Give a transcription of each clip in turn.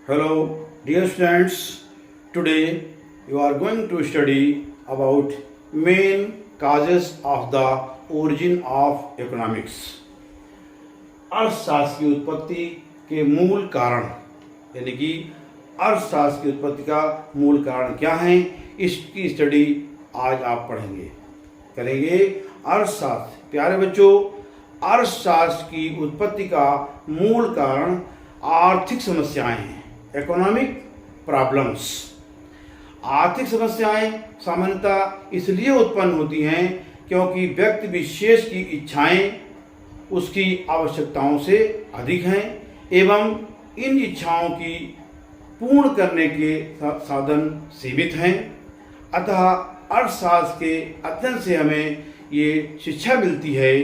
Hello, dear students. Today you are going to study about main causes of the origin of economics. अर्थशास्त्र की उत्पत्ति के मूल कारण, यानी कि अर्थशास्त्र की उत्पत्ति का मूल कारण क्या है, इसकी स्टडी आज आप करेंगे। अर्थशास्त्र, प्यारे बच्चों, अर्थशास्त्र की उत्पत्ति का मूल कारण आर्थिक समस्याएं हैं, इकोनॉमिक प्रॉब्लम्स। आर्थिक समस्याएं सामान्यतः इसलिए उत्पन्न होती हैं क्योंकि व्यक्ति विशेष की इच्छाएं उसकी आवश्यकताओं से अधिक हैं एवं इन इच्छाओं की पूर्ण करने के साधन सीमित हैं। अतः अर्थशास्त्र के अध्ययन से हमें ये शिक्षा मिलती है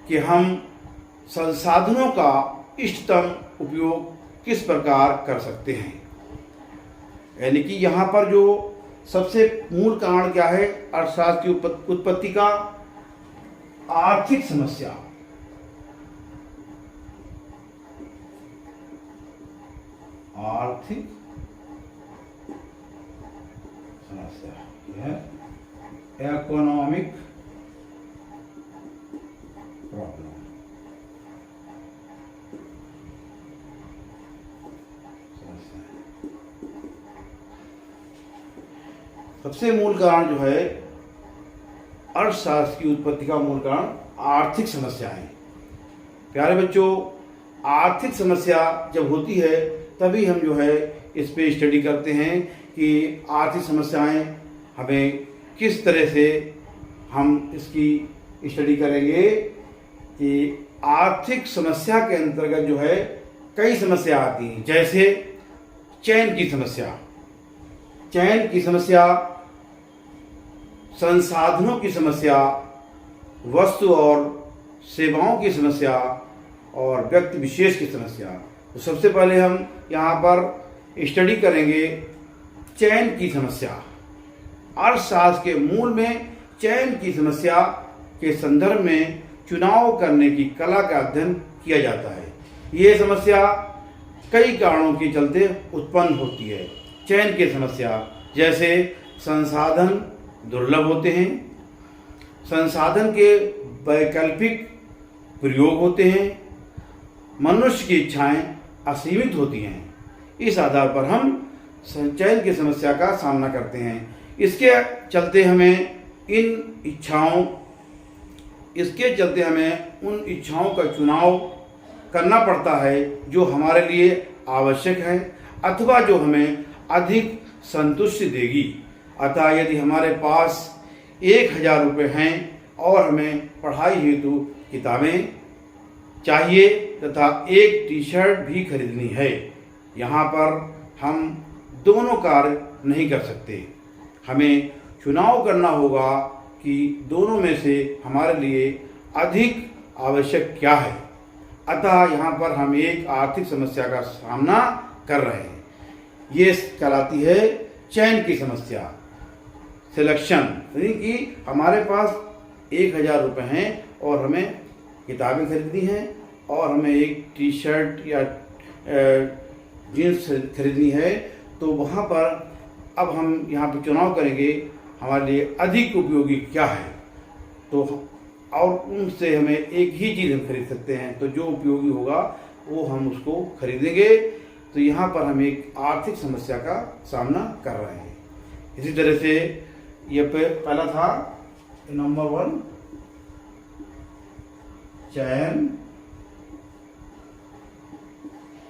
कि हम संसाधनों का इष्टतम उपयोग किस प्रकार कर सकते हैं। यानी कि यहाँ पर जो सबसे मूल कारण क्या है अर्थशास्त्र की उत्पत्ति का, आर्थिक समस्या। आर्थिक समस्या है इकोनॉमिक प्रॉब्लम। सबसे मूल कारण जो है अर्थशास्त्र की उत्पत्ति का मूल कारण आर्थिक समस्या है। प्यारे बच्चों, आर्थिक समस्या जब होती है तभी हम जो है इस पे स्टडी करते हैं कि आर्थिक समस्याएं हमें किस तरह से हम इसकी स्टडी करेंगे। कि आर्थिक समस्या के अंतर्गत जो है कई समस्या आती हैं, जैसे चैन की समस्या, संसाधनों की समस्या, वस्तु और सेवाओं की समस्या और व्यक्ति विशेष की समस्या। तो सबसे पहले हम यहाँ पर स्टडी करेंगे चैन की समस्या। अर्थशास्त्र के मूल में चैन की समस्या के संदर्भ में चुनाव करने की कला का अध्ययन किया जाता है। ये समस्या कई कारणों के चलते उत्पन्न होती है। चयन की समस्या, जैसे संसाधन दुर्लभ होते हैं, संसाधन के वैकल्पिक प्रयोग होते हैं, मनुष्य की इच्छाएं असीमित होती हैं। इस आधार पर हम चयन की समस्या का सामना करते हैं। इसके चलते हमें उन इच्छाओं का चुनाव करना पड़ता है जो हमारे लिए आवश्यक है अथवा जो हमें अधिक संतुष्टि देगी। अतः यदि हमारे पास 1000 रुपये हैं और हमें पढ़ाई हेतु किताबें चाहिए तथा एक टी शर्ट भी खरीदनी है, यहाँ पर हम दोनों कार्य नहीं कर सकते। हमें चुनाव करना होगा कि दोनों में से हमारे लिए अधिक आवश्यक क्या है। अतः यहाँ पर हम एक आर्थिक समस्या का सामना कर रहे हैं। ये कहलाती है चयन की समस्या, सिलेक्शन। यानी कि हमारे पास 1000 रुपये हैं और हमें किताबें खरीदनी हैं और हमें एक टी शर्ट या जीन्स खरीदनी है, तो वहाँ पर अब हम यहाँ पर चुनाव करेंगे हमारे लिए अधिक उपयोगी क्या है। तो और उनसे हमें एक ही चीज़ हम खरीद सकते हैं, तो जो उपयोगी होगा वो हम उसको खरीदेंगे। तो यहाँ पर हम एक आर्थिक समस्या का सामना कर रहे हैं। इसी तरह से ये पहला था नंबर 1 चयन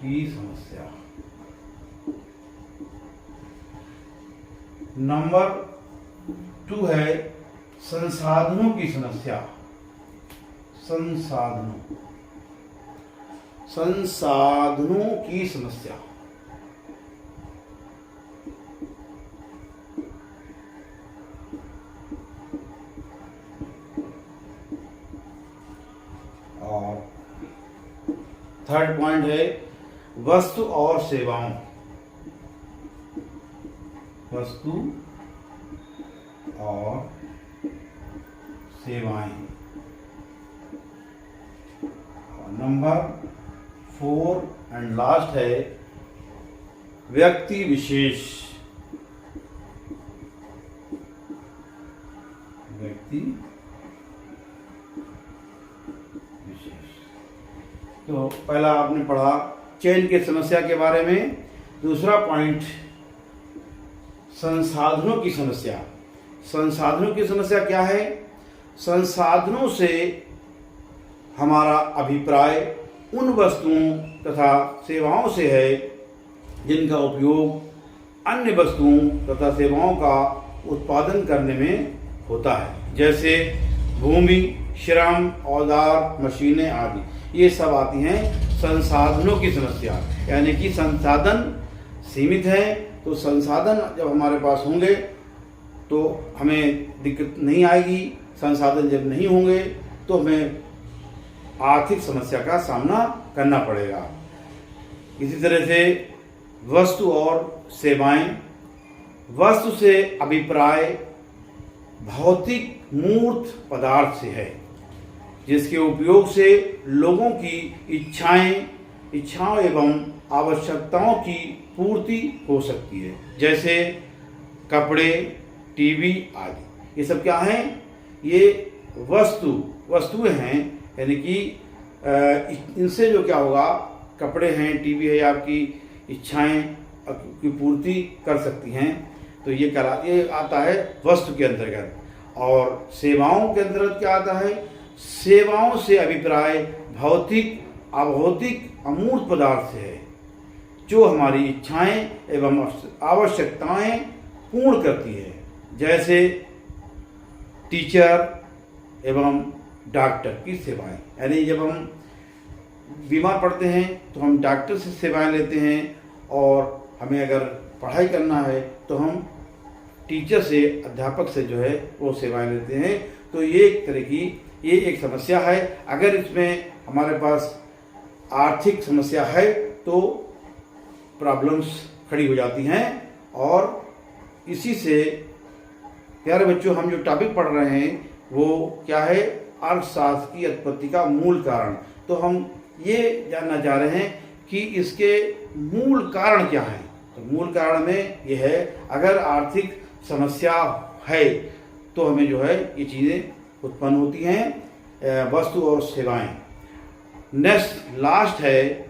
की समस्या। नंबर 2 है संसाधनों की समस्या। संसाधनों की समस्या। और थर्ड पॉइंट है वस्तु और सेवाओं। वस्तु और सेवाएं। नंबर 4 एंड लास्ट है व्यक्ति विशेष, व्यक्ति विशेष। तो पहला आपने पढ़ा चयन की समस्या के बारे में। दूसरा पॉइंट संसाधनों की समस्या। संसाधनों की समस्या क्या है? संसाधनों से हमारा अभिप्राय उन वस्तुओं तथा सेवाओं से है जिनका उपयोग अन्य वस्तुओं तथा सेवाओं का उत्पादन करने में होता है, जैसे भूमि, श्रम, औजार, मशीनें आदि। ये सब आती हैं संसाधनों की समस्या। यानी कि संसाधन सीमित है, तो संसाधन जब हमारे पास होंगे तो हमें दिक्कत नहीं आएगी। संसाधन जब नहीं होंगे तो हमें आर्थिक समस्या का सामना करना पड़ेगा। इसी तरह से वस्तु और सेवाएं। वस्तु से अभिप्राय भौतिक मूर्त पदार्थ से है जिसके उपयोग से लोगों की इच्छाओं एवं आवश्यकताओं की पूर्ति हो सकती है, जैसे कपड़े, टीवी आदि। ये सब क्या हैं? ये वस्तुएं हैं। यानी कि इनसे जो क्या होगा, कपड़े हैं, टीवी है, आपकी इच्छाएं की पूर्ति कर सकती हैं। तो ये आता है वस्तु के अंतर्गत। और सेवाओं के अंतर्गत क्या आता है? सेवाओं से अभिप्राय भौतिक, अभौतिक, अमूर्त पदार्थ से है जो हमारी इच्छाएं एवं आवश्यकताएं पूर्ण करती है, जैसे टीचर एवं डॉक्टर की सेवाएं। यानी जब हम बीमार पड़ते हैं तो हम डॉक्टर से सेवाएं लेते हैं, और हमें अगर पढ़ाई करना है तो हम टीचर से, अध्यापक से जो है वो सेवाएं लेते हैं। तो ये एक तरह की ये एक समस्या है। अगर इसमें हमारे पास आर्थिक समस्या है तो प्रॉब्लम्स खड़ी हो जाती हैं। और इसी से प्यारे बच्चों, हम जो टॉपिक पढ़ रहे हैं वो क्या है? अर्थशास्त्र की उत्पत्ति का मूल कारण। तो हम ये जानना चाह रहे हैं कि इसके मूल कारण क्या है। तो मूल कारण में ये है, अगर आर्थिक समस्या है तो हमें जो है ये चीज़ें उत्पन्न होती हैं, वस्तु और सेवाएं। नेक्स्ट लास्ट है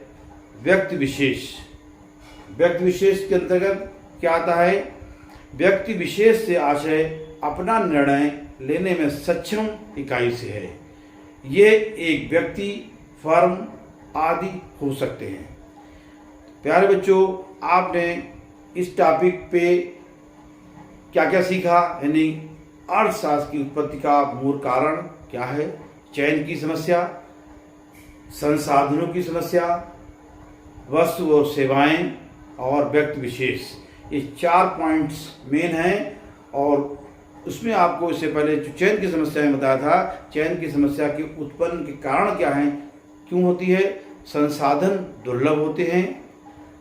व्यक्ति विशेष। व्यक्ति विशेष के अंतर्गत क्या आता है? व्यक्ति विशेष से आशय अपना निर्णय लेने में सक्षम इकाई से है। ये एक व्यक्ति, फर्म आदि हो सकते हैं। प्यारे बच्चों, आपने इस टॉपिक पे क्या क्या सीखा? यानी अर्थशास्त्र की उत्पत्ति का मूल कारण क्या है, चयन की समस्या, संसाधनों की समस्या, वस्तु और सेवाएं और व्यक्ति विशेष। ये 4 पॉइंट्स मेन हैं। और उसमें आपको इससे पहले जो चयन की समस्या में बताया था, चयन की समस्या के उत्पन्न के कारण क्या हैं, क्यों होती है? संसाधन दुर्लभ होते हैं,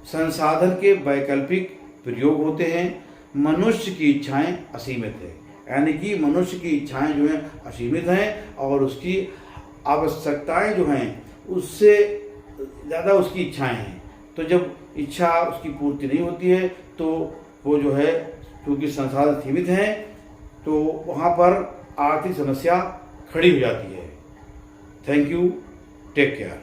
संसाधन के वैकल्पिक प्रयोग होते हैं, मनुष्य की इच्छाएं असीमित है। यानी कि मनुष्य की इच्छाएं जो हैं असीमित हैं, और उसकी आवश्यकताएं जो हैं उससे ज़्यादा उसकी इच्छाएं हैं। तो जब इच्छा उसकी पूर्ति नहीं होती है तो वो जो है, क्योंकि संसाधन सीमित हैं, तो वहाँ पर आर्थिक समस्या खड़ी हो जाती है। Thank you, take care.